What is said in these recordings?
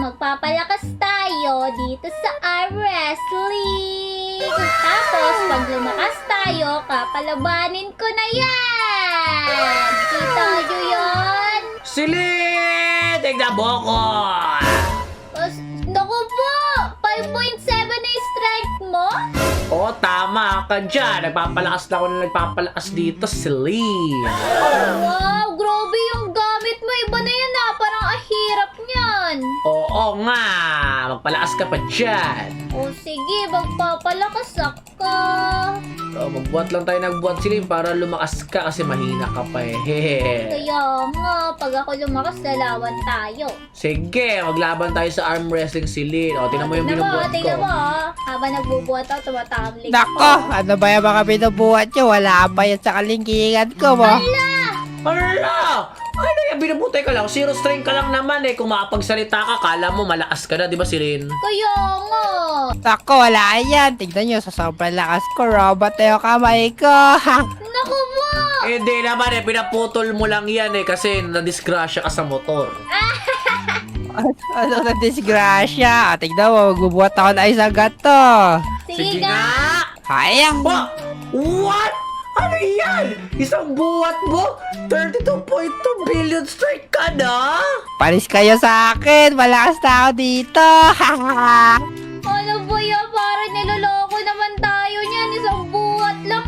magpapalakas tayo dito sa arm wrestling. Tapos, pag lumakas tayo, kapalabanin ko na yan. Kita nyo yun? Silid! Tignan mo ko! Naku po! 5.7 na yung strength mo? Oo, tama ka dyan. Nagpapalakas na ako na nagpapalakas dito, Celine. Wow, grabe yung gamit mo. Iba na yan ah. Parang ahirap niyan. Oo nga, magpalakas ka pa dyan. O sige, magpapalakas ako. So, magbuhat lang tayo nagbuhat, Celine, para lumakas ka kasi mahina ka pa eh. Kaya nga, pag ako lumakas, lalawan tayo. Sige, maglaban tayo sa arm wrestling, Celine. O, tingnan mo yung binubuhat ko. Tingnan mo. Habang nagbubuhat ako, tumatambling Nako, ano ba yung mga binubuhat nyo? Wala pa yan sa kalingkingan ko mo. Ala! Ano yan? Binubutay ka lang. Zero strength ka lang naman eh. Kung makapagsalita ka, kala mo malakas ka na, di ba, Celine? Kaya nga. Nako, wala yan. Tignan nyo, sa sobrang lakas ko, robot na yung kamay ko. Naku po. Hindi naman eh. Pinaputol mo lang yan eh. Kasi nadisgrasya ka sa motor. Ano na disgrasya? Tignan mo, magbubuhat ako na isang gato. Sige nga. Hayang. What? Ano yan? Isang buhat mo? 32.2 billion strike ka na? Palis kayo sa akin. Malakas na ako dito. Ano ba yan? Parang niloloko naman tayo niyan. Isang buhat lang.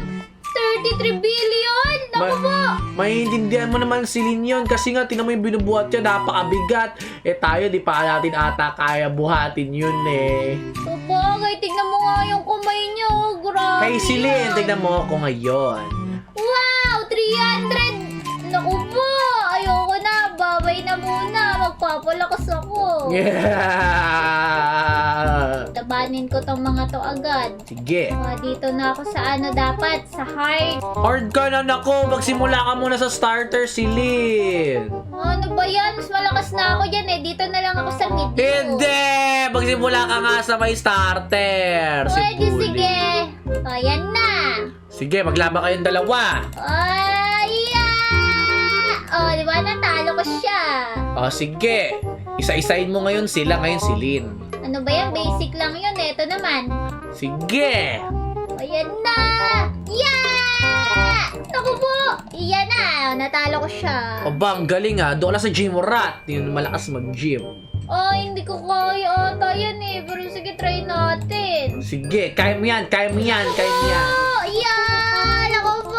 33 billion. Naku po. Maintindihan mo naman si Lin yun kasi nga tinan mo yung binubuhat niya, napakabigat. Eh tayo di pa natin ata kaya buhatin yun eh. Sabagay, tignan mo nga yung kamay niyo. Grabe. Hey si Lin, yan. tignan mo ako ngayon. Wow, 300. Naku po. Ayoko na. Babay na muna. Magpapalakas ako. Yeah! Tabanin ko tong mga to agad. Sige. Dito na ako sa ano dapat. Sa hard. Hard ka na nako, magsimula ka muna sa starter si Lin. Ano ba yan? Mas malakas na ako dyan eh. Dito na lang ako sa medium. Hindi! Magsimula ka nga sa may starter. Si Pwede, Bully. sige. O, yan na. Sige, maglaban kayong dalawa. O, di ba? Natalo ko siya. O sige, isa-isahin mo ngayon sila, ngayon si Lin. Ano ba yan? Basic lang yun. Ito naman. Sige! O, yan na. Yeah! Naku po. Yan na. Natalo ko siya. Aba, ang galing ha. Doon ka lang sa gym rat. Yun, malakas mag-gym. Hindi ko kaya ata yan eh. Pero sige, try natin. Sige, kaya mo yan, kaya mo yan, kaya mo yan. Yan! Naku po.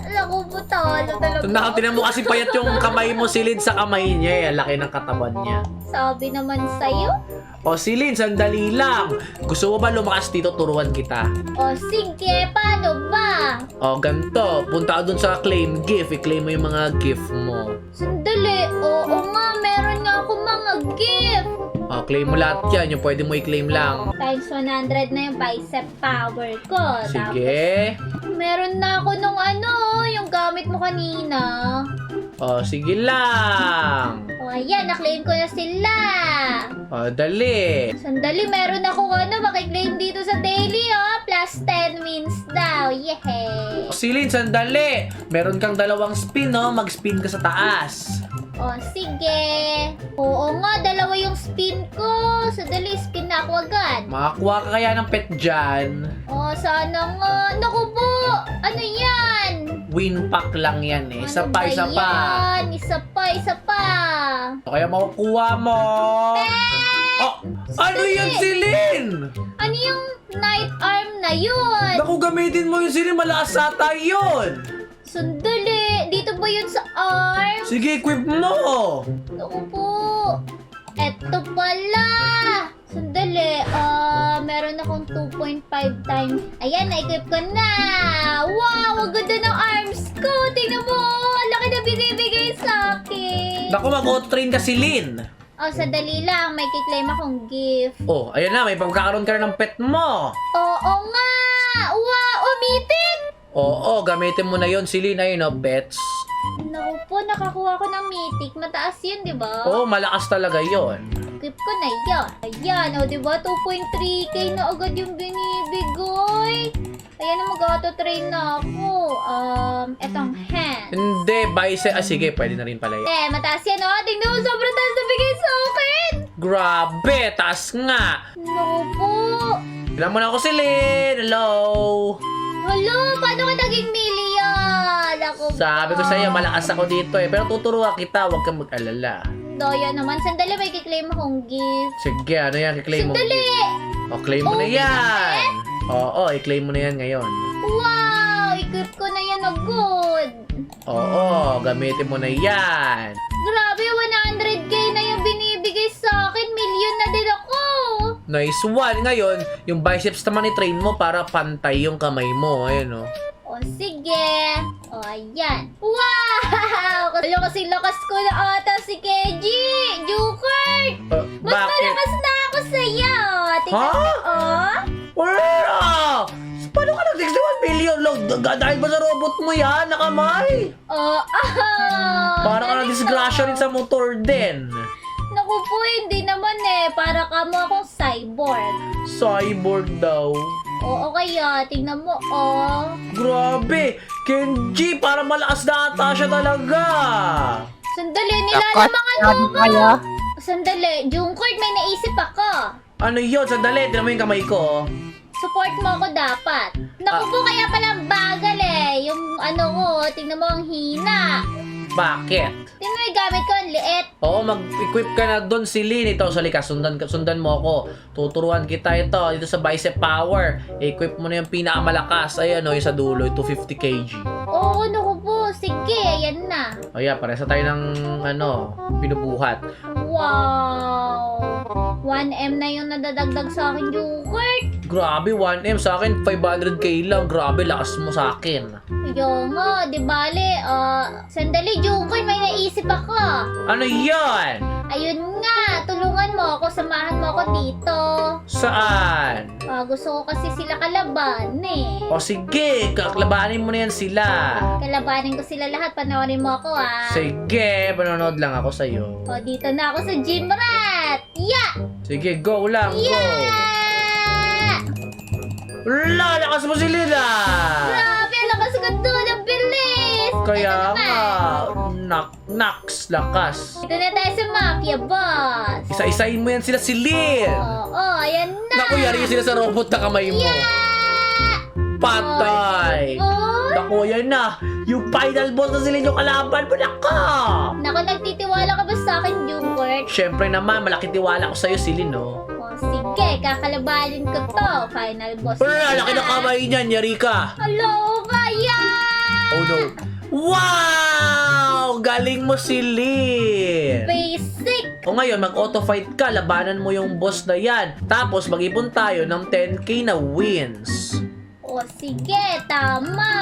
Naku po, talo talaga. Tinan mo kasi payat yung kamay mo, si Lin sa kamay niya eh. Ang laki ng katawan niya. Sabi naman sa'yo. O si Lin, sandali lang. Gusto mo ba lumakas dito, turuan kita? O sige, paano ba? O ganito, punta ka dun sa claim gift. I-claim mo yung mga gift mo. Sandali, oo nga, meron nga ako mga gift. O, claim mo lahat yan. Yung pwede mo i-claim lang. Times 100 na yung bicep power ko. Sige. Tapos, meron na ako nung yung gamit mo kanina. O, sige lang. O ayan, na-claim ko na sila. O, dali. Sandali, meron ako makiklaim dito sa daily plus 10 wins daw. Yehey! Silin, sandali. Meron kang dalawang spin, no? Mag-spin ka sa taas. O, sige. Oo nga, dalawa yung spin ko. Sandali, spin na ako agad. Makakuha ka kaya ng pet dyan. O, sana nga. Naku po! Ano yan? Win pack lang yan eh. Isa Ano pa, ba isa pa. yan? Isa pa. Kaya makukuha mo. Oh, ano yan, Silin? Ano yung night arm na yun? Naku, gamitin mo yung Silin. Malakas ata yun. Sandali. Dito ba yun sa arm? Sige, equip mo. Naku po. Eto pala. Sandali. Meron akong 2.5 times. Ayan, na-equip ko na. Wow, ang ganda ng arms ko. Tingnan mo. Ang laki na binibigay sa akin. Naku, mag-auto-train ka, Silin. Sandali lang. May kiklaim akong gift. Oh, ayan na. May pagkakaroon ka na ng pet mo. Oo nga. Wow, umitik. Oo, gamitin mo na yon, Silin. Ayun, no, pets. Naku po, nakakuha ko ng mythic. Mataas yun, di ba? Oo, malakas talaga yon. Equip ko na yan. Ayan, di ba? 2.3k na agad yung binibigay. Ayan na, mag-auto-train na ako. Etong hand. Hindi, bicep. Sige, pwede na rin pala yan. Mataas yan, Tingnan mo, sobrang taas na bigay sa akin. Grabe, taas nga. Naku po. Tignan mo na ako, Celine. Hello. Hello, paano ka naging million? Ako Sabi ko sa'yo, malakas ako dito eh. Pero tuturuan kita, huwag kang mag-alala. Daya naman. Sandali, may kiklaim akong gift. Sige, ano yan? I-claim mo. Sandali! O, claim mo na Oh, yan. Oo, i-claim mo na yan ngayon. Wow! Equip ko na yan agad. Oo, gamitin mo na yan. Grabe, 100k na yung binibigay sa akin. Million na din ako. Nice one. Ngayon, yung biceps naman i-train mo para pantay yung kamay mo. Ayun, oh. O, sige. O, ayan. Wow! Alam kasi lakas ko na ata si Keji. Jukert! Mas Bakit? malakas na ako sa'yo. Tingnan Ha? mo, oh. Wala! Paano ka nag-61 million? Dahil ba sa robot mo yan? Nakamay? Oh, Para ka na-disgrasya rin sa motor din. Naku po, hindi naman eh. Para ka mo akong cyborg. Cyborg daw. Oo kaya, tingnan mo, oh. Grabe! Kenji, para malakas na ata siya talaga. Sandali, nilalamangan mo ko. Kaya? Sandali, Jungkook, may naisip ako. Ano yun? Sandali, tignan mo yung kamay ko. Support mo ako dapat. Naku po, kaya palang bagal eh. Yung ano ko, tingnan mo ang hina. Bakit? Tingnan mo yung gamit ko, ang liit. Oo, mag-equip ka na doon si Lin. Ito, salika, sundan mo ako. Tuturuan kita ito, dito sa bicep power. Equip mo na yung pinakamalakas. Ayan o, yung sa dulo, 250 kg. Oo, naku po. Sige, yan na. O yeah, paresa tayo ng, binubuhat. Wow. 1M na yung nadadagdag sa akin, Jungkook. Grabe, 1M sa akin, 500k lang. Grabe, lakas mo sa akin. Ayaw nga, di bale. Sandali, Jungkook, may naisip ako. Ano yan? Ayun nga, tulungan mo ako, samahan mo ako dito. Saan? Gusto ko kasi sila kalaban eh. O sige, kaklabanin mo na yan sila. Kalabanin ko sila lahat, panoorin mo ako ah. Sige, panonood lang ako sa'yo. O, dito na ako sa gym rat. Yeah! Sige, go lang, go. Yeah! Wala, lakas mo si Lina. Grabe, ang lakas ko doon, ang bilis! Kaya Ito nga, naman. naks, lakas. Dito na tayo sa Mafia Boss. Isa-isahin mo yan sila si Lin. Oo, ayan na. Naku, yari sila sa robot na kamay mo. Yeah! Patay. Oh! Naku, yan na. Yung final boss na sila yung kalaban mo, naka. Naku, nagtitiwala ka ba sa akin, Jungkook? Siyempre naman, malaki tiwala ko sa'yo si Lin, no? O, sige, kakalabanin ko to. Final boss. Wala, laki na kamay niyan, yari ka. Hello, kaya! Oh no. Wow! Galing mo si Lin. Basic! O ngayon, mag-auto fight ka, labanan mo yung boss na yan. Tapos, mag-ipon tayo ng 10k na wins. O, sige, tama.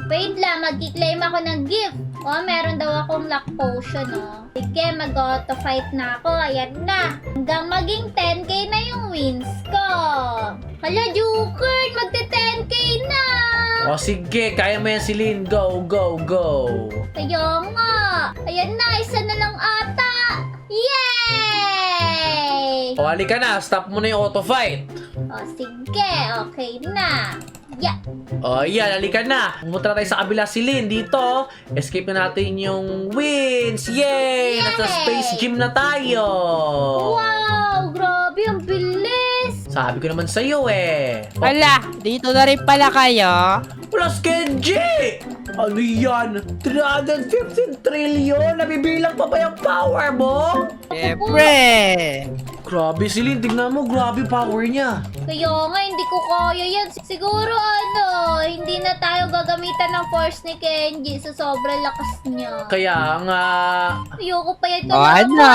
Wait lang, mag-claim ako ng gift. O, meron daw akong luck potion, o. Sige, mag-auto fight na ako. Ayan na. Hanggang maging 10k na yung wins ko. Hala, Jukert, magte-10k na. O sige, kaya mo yan si Lin. Go, go, go. Kaya nga. Ayan na, isa na lang ata. Yay! O halika na, stop mo na yung auto fight. O, sige, okay na. Yeah. O yan, halika na. Pumunta na tayo sa kabila si Lin. Dito, escape na natin yung wins. Yay! Nasa space gym na tayo. Wow, grabe, ang bilis. Sabi ko naman sa'yo eh. O, Wala, dito na rin pala kayo. plus Kenji! Ano yan? 315 trillion? Nabibilang pa ba yung power mo? Siyempre. Grabe si Lin, tignan mo, grabe power niya. Kaya nga, hindi ko kaya yan. Siguro hindi na tayo gagamitan ng force ni Kenji sa sobrang lakas niya. Kaya nga, Ayoko pa yan O ano?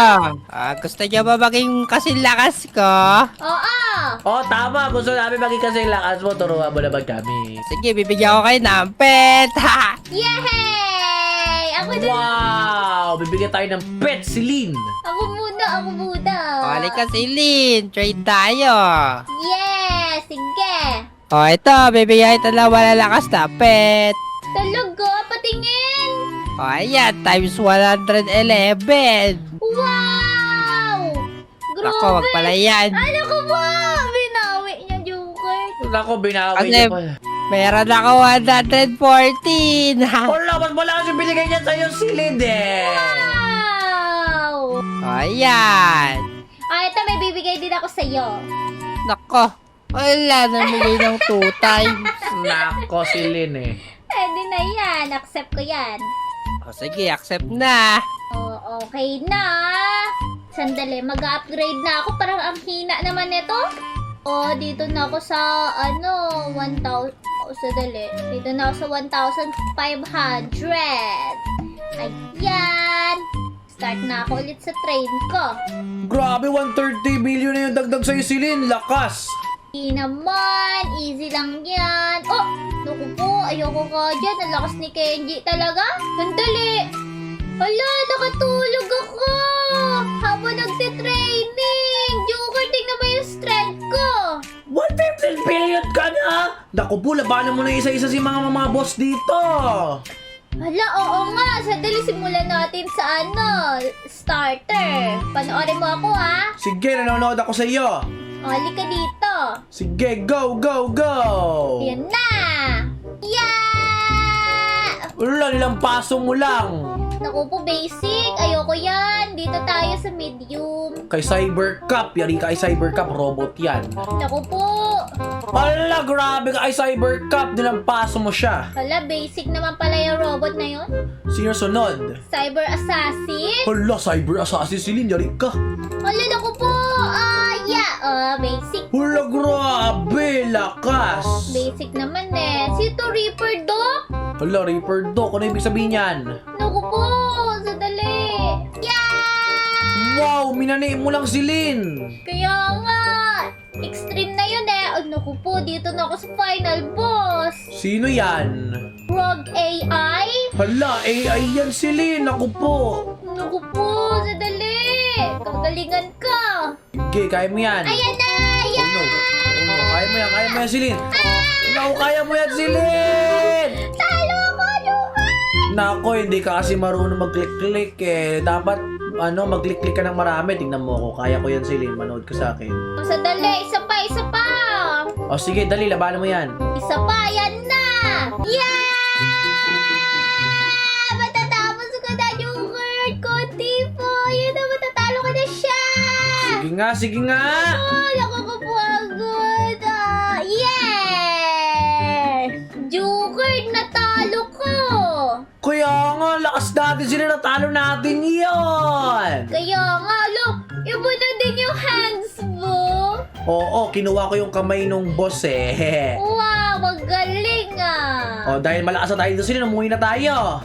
Gusto niyo ba maging kasing lakas ko? Oo! oh tama, gusto namin maging kasi lakas mo, turuan mo naman kami. Sige, bibigyan ko kayo ng pet. Ha! Yay! Ako na! Wow! Bibigyan tayo ng pet si Lin. Ako muna, ako muna. O, halika si Lin. Trade tayo. Yeah! Sige! O, ito. Bibigyan ito lang malalakas na pet. Talaga? Patingin! O, ayan. Times 111. Wow! Grabe! Ako, wag pala yan. Ano ko ba? Binawi niya, Joker. Nako, binawi Ano niya yun? pa. Meron ako 114. Ha! Wala, mas malakas yung binigay niya sa'yo si Lin eh. Wow! O, ayan. ito, may bibigay din ako sa'yo. Nako, wala namigay ng 2 times. Nako, si Lynn eh. Pwede na yan. Accept ko yan. O sige, accept na. Oh, okay na. Sandali, mag-upgrade na ako. Parang ang hina naman nito. Oh, dito na ako sa, 1,000. Oh, sandali. Dito na ako sa 1,500. Ayan. Start na ako ulit sa train ko. Grabe, 130 billion na yung dagdag sa'yo si Lynn. Lakas! Hindi naman. Easy lang yan. Oh, naku po. Ayoko ka dyan. Ang lakas ni Kenji talaga. Sandali. Hala, nakatulog ako. Habang nagtitraining. Joker, tingnan mo yung strength ko. 115 billion ka na! Naku po, labanan mo na isa-isa si mga boss dito. Hala, oo nga. Sandali, simulan natin sa starter. Panoorin mo ako, ha? Sige, nanonood ako sa iyo. Oli ka dito. Sige, go, go, go! Ayan na. Yeah! Wala, nilampaso mo lang. Naku po, basic. Ayoko yan. Dito tayo sa medium. Kay Cyber Cup, yari ka kay Cyber Cup, robot yan. Naku po. Hala, grabe ka kay Cyber Cup, nilampaso mo siya. Hala, basic naman pala yung robot na yun. Sino sunod? Cyber Assassin. Hala, Cyber Assassin si Lynn, yari ka. Hala, naku po. Yeah. Basic. Hala, grabe, lakas. Basic naman eh. Sito Reaper, Doc. Hala, Reaper Doc, ano ibig sabihin yan? Naku po. Sandali. Yeah! Wow, minanay mo lang si Lynn. Kaya nga. Extreme na yun eh. Oh, naku po. Dito na ako sa final boss. Sino yan? Rogue AI. Hala, AI yan si Lynn, ako po. Naku po. Sandali. Kagalingan ka. Sige, kaya mo yan. Ayan na. Oh Yeah! no. Kaya mo yan si Lynn. Ikaw, kaya mo yan si Lynn. Talo ako, Joker! Nako, hindi ka kasi marunong mag-click-click eh. Dapat, mag-click-click ka ng marami. Tingnan mo ako, kaya ko yan si Lynn. Manood ka sa akin. Sandali. Isa pa. O sige, dali, labanan mo yan. Isa pa. Ayan na. Yeah! Matatapos ko na, Joker. Konti po. Yun na, matatalo ko na siya. Sige nga. Oh, nakakapagod. Yes! Joker, natalo ko. Kaya nga, lakas natin sila, natalo natin yon. Kaya nga, look, iba na din yung hands mo. Oo, kinuha ko yung kamay nung boss eh. Wow, magaling ah. O, dahil malakas na tayo dito sila, umuwi na tayo.